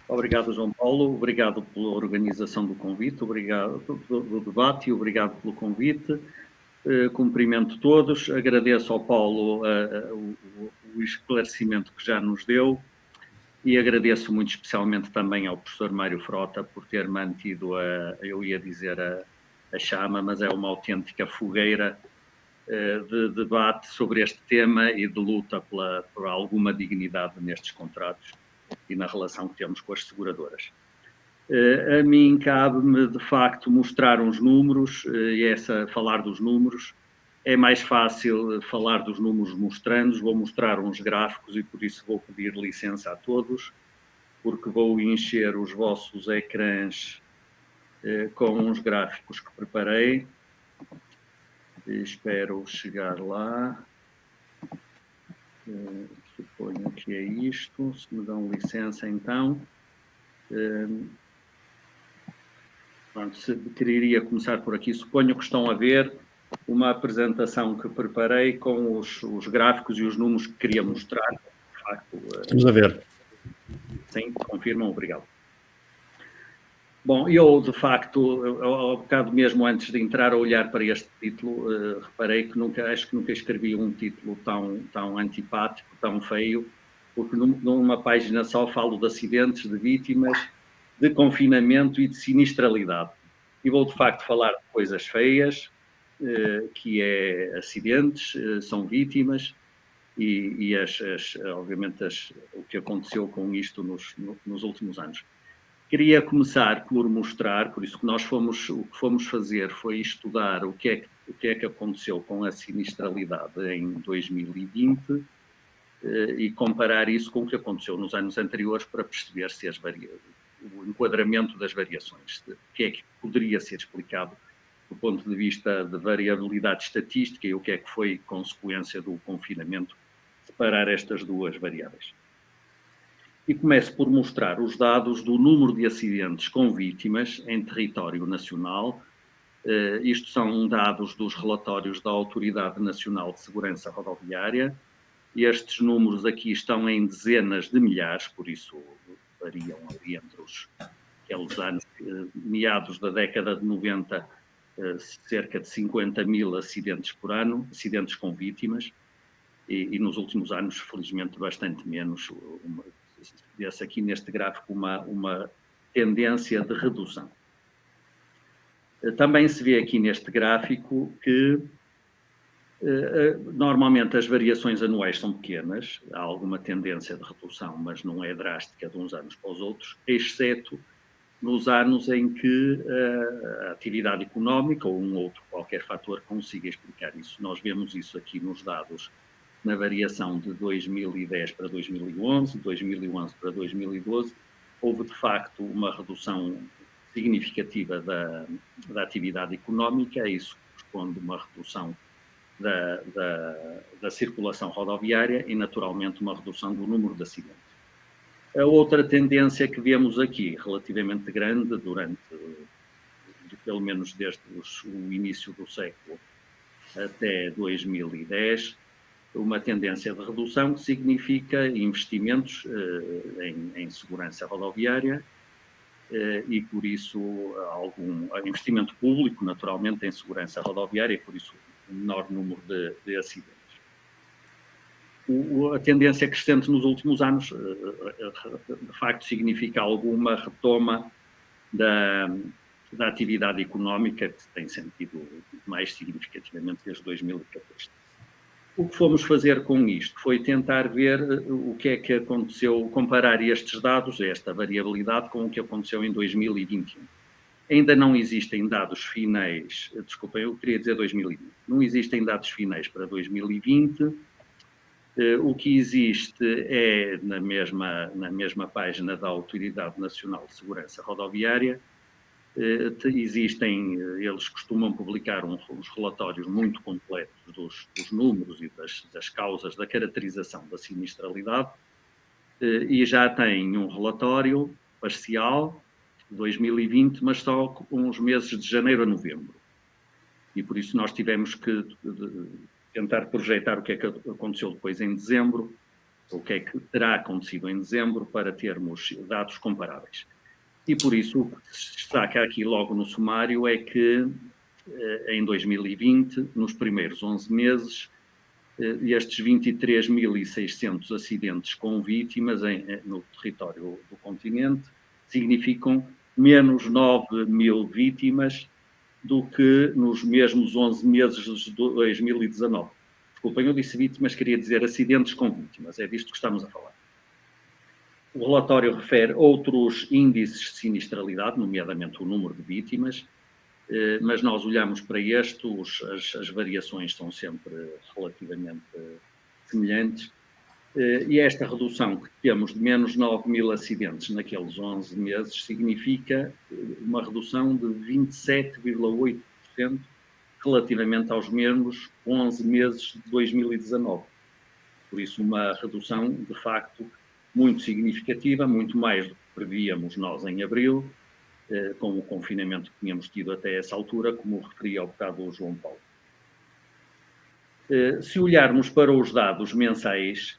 Obrigado, João Paulo. Obrigado pela organização do convite, obrigado do debate e obrigado pelo convite. Cumprimento todos. Agradeço ao Paulo o esclarecimento que já nos deu e agradeço muito especialmente também ao professor Mário Frota por ter mantido eu ia dizer a chama, mas é uma autêntica fogueira de debate sobre este tema e de luta por alguma dignidade nestes contratos e na relação que temos com as seguradoras. A mim cabe-me, de facto, mostrar uns números, falar dos números. É mais fácil falar dos números mostrando, vou mostrar uns gráficos e por isso vou pedir licença a todos, porque vou encher os vossos ecrãs com uns gráficos que preparei. Espero chegar lá. Suponho que é isto, se me dão licença então. Pronto, quereria começar por aqui. Suponho que estão a ver uma apresentação que preparei com os gráficos e os números que queria mostrar. De facto, estamos a ver. Sim, confirmam, obrigado. Bom, eu de facto, ao bocado mesmo antes de entrar a olhar para este título, reparei que acho que nunca escrevi um título tão antipático, tão feio, porque numa página só falo de acidentes, de vítimas, de confinamento e de sinistralidade. E vou de facto falar de coisas feias, que é acidentes, são vítimas, e obviamente o que aconteceu com isto nos últimos anos. Queria começar por mostrar, por isso que o que fomos fazer foi estudar o que é que aconteceu com a sinistralidade em 2020 e comparar isso com o que aconteceu nos anos anteriores para perceber se o enquadramento das variações, o que é que poderia ser explicado do ponto de vista de variabilidade estatística e o que é que foi consequência do confinamento, separar estas duas variáveis. E começo por mostrar os dados do número de acidentes com vítimas em território nacional. Isto são dados dos relatórios da Autoridade Nacional de Segurança Rodoviária. Estes números aqui estão em dezenas de milhares, por isso variam ali entre aqueles anos, meados da década de 90, cerca de 50 mil acidentes por ano, acidentes com vítimas, e nos últimos anos, felizmente, bastante menos. Vê-se aqui neste gráfico uma tendência de redução. Também se vê aqui neste gráfico que normalmente as variações anuais são pequenas, há alguma tendência de redução, mas não é drástica de uns anos para os outros, exceto nos anos em que a atividade económica ou um outro qualquer fator consiga explicar isso. Nós vemos isso aqui nos dados na variação de 2010 para 2011, 2011 para 2012, houve de facto uma redução significativa da atividade económica, isso corresponde a uma redução da circulação rodoviária e, naturalmente, uma redução do número de acidentes. A outra tendência que vemos aqui, relativamente grande, pelo menos desde o início do século até 2010, uma tendência de redução que significa investimentos em segurança rodoviária e, por isso, algum investimento público, naturalmente, em segurança rodoviária e, por isso, um menor número de acidentes. A tendência crescente nos últimos anos, de facto, significa alguma retoma da atividade económica que se tem sentido mais significativamente desde 2014. O que fomos fazer com isto foi tentar ver o que é que aconteceu, comparar estes dados, esta variabilidade, com o que aconteceu em 2021. Ainda não existem dados finais, desculpem, eu queria dizer 2020, não existem dados finais para 2020, o que existe é na mesma página da Autoridade Nacional de Segurança Rodoviária, eles costumam publicar uns relatórios muito completos dos números e das causas da caracterização da sinistralidade, e já têm um relatório parcial, 2020, mas só com os meses de janeiro a novembro. E por isso nós tivemos que tentar projetar o que é que aconteceu depois em dezembro, o que é que terá acontecido em dezembro para termos dados comparáveis. E por isso o que se destaca aqui logo no sumário é que em 2020, nos primeiros 11 meses, estes 23.600 acidentes com vítimas no território do continente significam menos 9.000 vítimas do que nos mesmos 11 meses de 2019. Desculpem, eu disse vítimas, queria dizer acidentes com vítimas, é disto que estamos a falar. O relatório refere outros índices de sinistralidade, nomeadamente o número de vítimas, mas nós olhamos para as variações são sempre relativamente semelhantes, e esta redução que temos de menos 9.000 acidentes naqueles 11 meses significa uma redução de 27,8% relativamente aos mesmos 11 meses de 2019. Por isso, uma redução, de facto, muito significativa, muito mais do que prevíamos nós em abril, com o confinamento que tínhamos tido até essa altura, como referia ao bocado o João Paulo. Se olharmos para os dados mensais,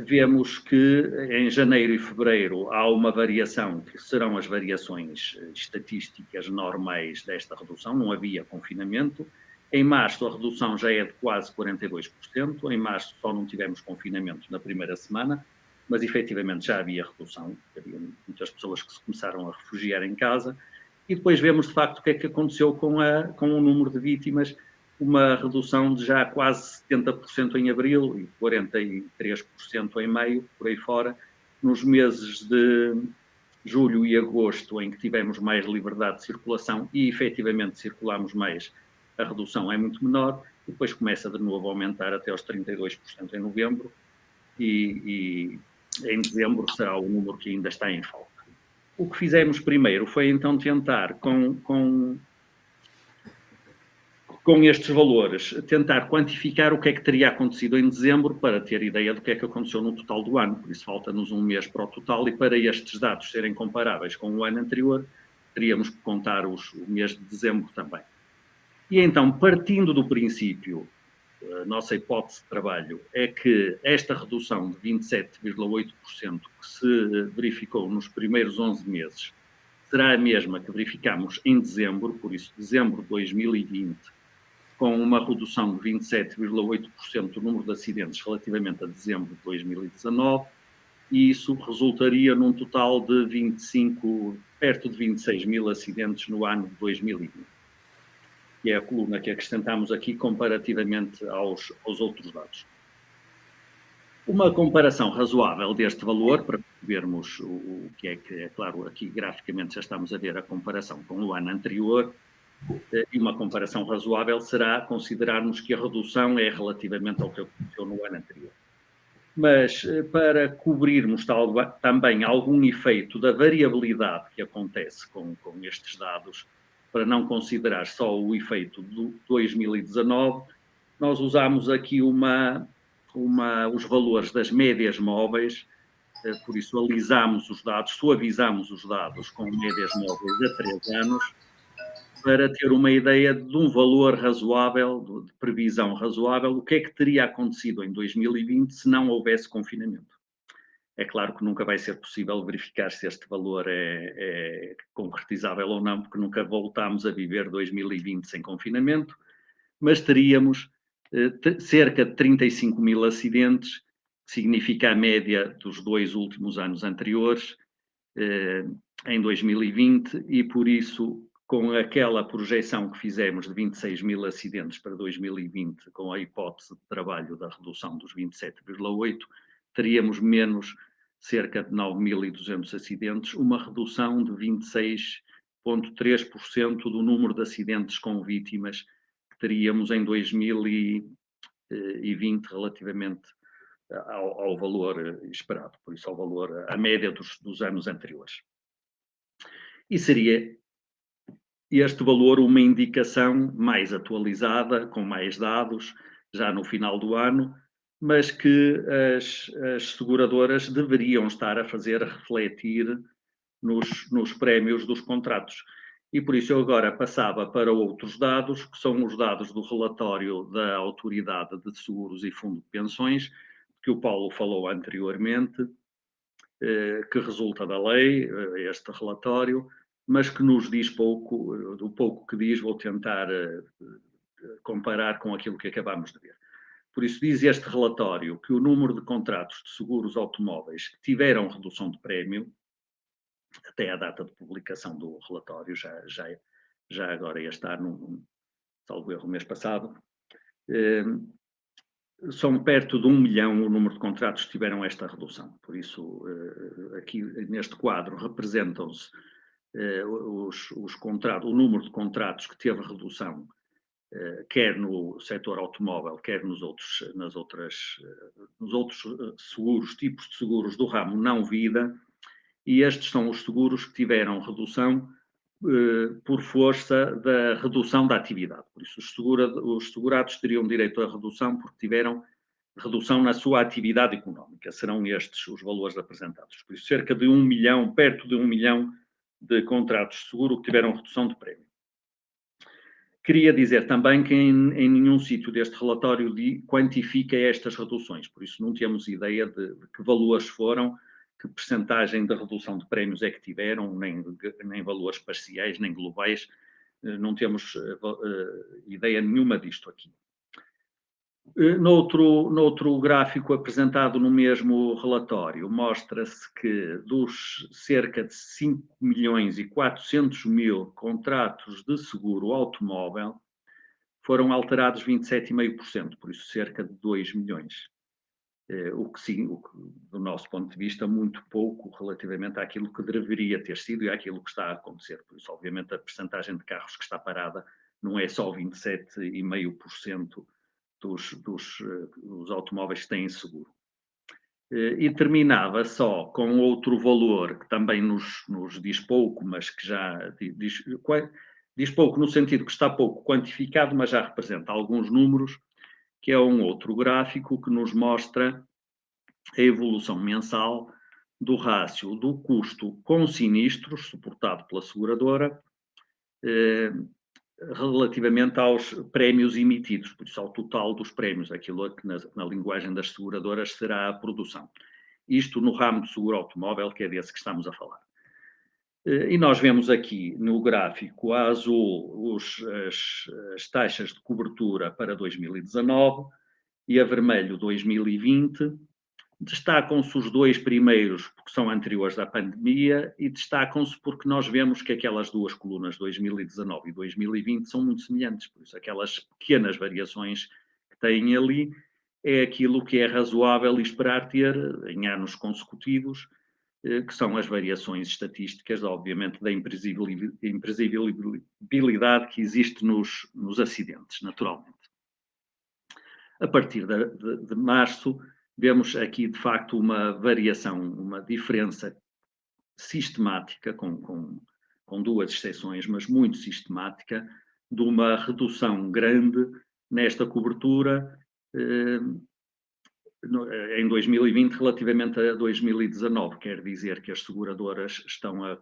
vemos que em janeiro e fevereiro há uma variação, que serão as variações estatísticas normais desta redução, não havia confinamento. Em março a redução já é de quase 42%, em março só não tivemos confinamento na primeira semana, mas efetivamente já havia redução, havia muitas pessoas que se começaram a refugiar em casa, e depois vemos de facto o que é que aconteceu com o número de vítimas, uma redução de já quase 70% em abril e 43% em maio, por aí fora. Nos meses de julho e agosto, em que tivemos mais liberdade de circulação e efetivamente circulamos mais, a redução é muito menor, e depois começa de novo a aumentar até aos 32% em novembro, e em dezembro será o número que ainda está em falta. O que fizemos primeiro foi então tentar, com estes valores, tentar quantificar o que é que teria acontecido em dezembro para ter ideia do que é que aconteceu no total do ano. Por isso falta-nos um mês para o total, e para estes dados serem comparáveis com o ano anterior, teríamos que contar o mês de dezembro também. E então, partindo do princípio, a nossa hipótese de trabalho é que esta redução de 27,8% que se verificou nos primeiros 11 meses será a mesma que verificamos em dezembro, por isso dezembro de 2020, com uma redução de 27,8% do número de acidentes relativamente a dezembro de 2019, e isso resultaria num total de perto de 26.000 acidentes no ano de 2020. Que é a coluna que acrescentamos aqui comparativamente aos outros dados. Uma comparação razoável deste valor, para vermos o que é claro, aqui graficamente já estamos a ver a comparação com o ano anterior, e uma comparação razoável será considerarmos que a redução é relativamente ao que aconteceu no ano anterior. Mas para cobrirmos também algum efeito da variabilidade que acontece com estes dados, para não considerar só o efeito do 2019, nós usamos aqui os valores das médias móveis, por isso alisamos os dados, suavizamos os dados com médias móveis a 3 anos, para ter uma ideia de um valor razoável, de previsão razoável, o que é que teria acontecido em 2020 se não houvesse confinamento. É claro que nunca vai ser possível verificar se este valor é concretizável ou não, porque nunca voltámos a viver 2020 sem confinamento, mas teríamos cerca de 35.000 acidentes, que significa a média dos 2 últimos anos anteriores, em 2020, e por isso, com aquela projeção que fizemos de 26.000 acidentes para 2020, com a hipótese de trabalho da redução dos 27,8%, teríamos menos cerca de 9.200 acidentes, uma redução de 26,3% do número de acidentes com vítimas que teríamos em 2020 relativamente ao valor esperado, por isso ao valor, à média dos anos anteriores. E seria este valor uma indicação mais atualizada, com mais dados, já no final do ano, mas que as seguradoras deveriam estar a fazer refletir nos prémios dos contratos. E por isso eu agora passava para outros dados, que são os dados do relatório da Autoridade de Seguros e Fundo de Pensões, que o Paulo falou anteriormente, que resulta da lei, este relatório, mas que nos diz pouco, do pouco que diz, vou tentar comparar com aquilo que acabamos de ver. Por isso, diz este relatório que o número de contratos de seguros automóveis que tiveram redução de prémio, até à data de publicação do relatório, já agora este ano, salvo erro, mês passado, são perto de 1 milhão o número de contratos que tiveram esta redução. Por isso, aqui neste quadro representam-se o número de contratos que teve redução, quer no setor automóvel, quer nos outros seguros, tipos de seguros do ramo não vida, e estes são os seguros que tiveram redução por força da redução da atividade. Por isso, os segurados teriam direito à redução porque tiveram redução na sua atividade económica. Serão estes os valores apresentados. Por isso, cerca de 1 milhão, perto de 1 milhão de contratos de seguro que tiveram redução de prémio. Queria dizer também que em nenhum sítio deste relatório quantifica estas reduções, por isso não temos ideia de que valores foram, que percentagem de redução de prémios é que tiveram, nem valores parciais, nem globais, não temos ideia nenhuma disto aqui. Noutro gráfico apresentado no mesmo relatório, mostra-se que dos cerca de 5 milhões e 400 mil contratos de seguro automóvel, foram alterados 27,5%, por isso cerca de 2 milhões. O que, do nosso ponto de vista, muito pouco relativamente àquilo que deveria ter sido e àquilo que está a acontecer. Por isso, obviamente, a percentagem de carros que está parada não é só 27,5% dos automóveis que têm seguro. E terminava só com outro valor que também nos diz pouco, mas que já diz pouco no sentido que está pouco quantificado, mas já representa alguns números, que é um outro gráfico que nos mostra a evolução mensal do rácio do custo com sinistros, suportado pela seguradora, relativamente aos prémios emitidos, por isso ao total dos prémios, aquilo que na linguagem das seguradoras será a produção. Isto no ramo de seguro automóvel, que é desse que estamos a falar. E nós vemos aqui no gráfico a azul as taxas de cobertura para 2019 e a vermelho 2020. Destacam-se os dois primeiros porque são anteriores à pandemia e destacam-se porque nós vemos que aquelas duas colunas, 2019 e 2020, são muito semelhantes. Por isso, aquelas pequenas variações que têm ali é aquilo que é razoável esperar ter em anos consecutivos, que são as variações estatísticas, obviamente, da imprevisibilidade que existe nos acidentes, naturalmente. A partir de março, vemos aqui, de facto, uma variação, uma diferença sistemática, com duas exceções, mas muito sistemática, de uma redução grande nesta cobertura em 2020 relativamente a 2019. Quer dizer que as seguradoras estão a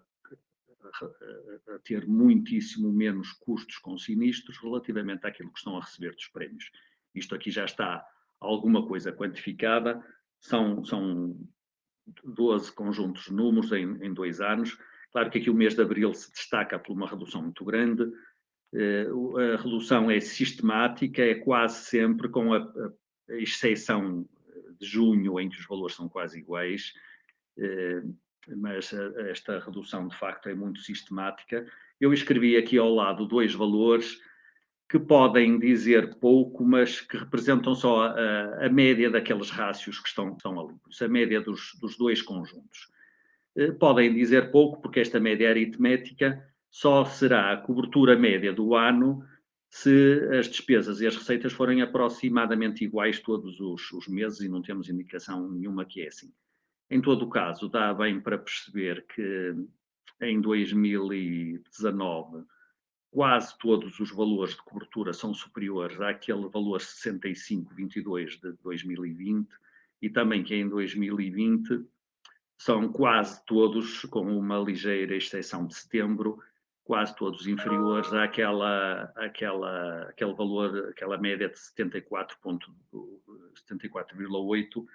ter muitíssimo menos custos com sinistros relativamente àquilo que estão a receber dos prémios. Isto aqui já está alguma coisa quantificada, são 12 conjuntos de números em 2 anos. Claro que aqui o mês de abril se destaca por uma redução muito grande. A redução é sistemática, é quase sempre, com a exceção de junho, em que os valores são quase iguais, mas esta redução de facto é muito sistemática. Eu escrevi aqui ao lado 2 valores que podem dizer pouco, mas que representam só a média daqueles rácios que estão ali, a média dos 2 conjuntos. Podem dizer pouco, porque esta média aritmética só será a cobertura média do ano se as despesas e as receitas forem aproximadamente iguais todos os meses, e não temos indicação nenhuma que é assim. Em todo o caso, dá bem para perceber que em 2019 quase todos os valores de cobertura são superiores àquele valor 65,22 de 2020 e também que em 2020 são quase todos, com uma ligeira exceção de setembro, quase todos inferiores àquele valor, aquela média de 74,8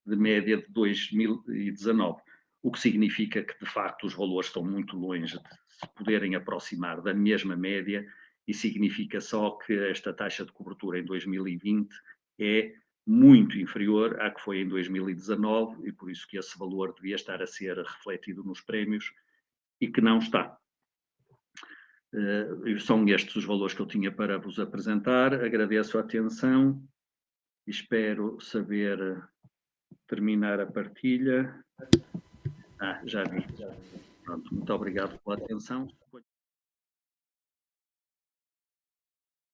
de média de 2019, o que significa que, de facto, os valores estão muito longe de se poderem aproximar da mesma média, e significa só que esta taxa de cobertura em 2020 é muito inferior à que foi em 2019, e por isso que esse valor devia estar a ser refletido nos prémios e que não está. São estes os valores que eu tinha para vos apresentar. Agradeço a atenção e espero saber terminar a partilha. Já vi. Pronto, muito obrigado pela atenção.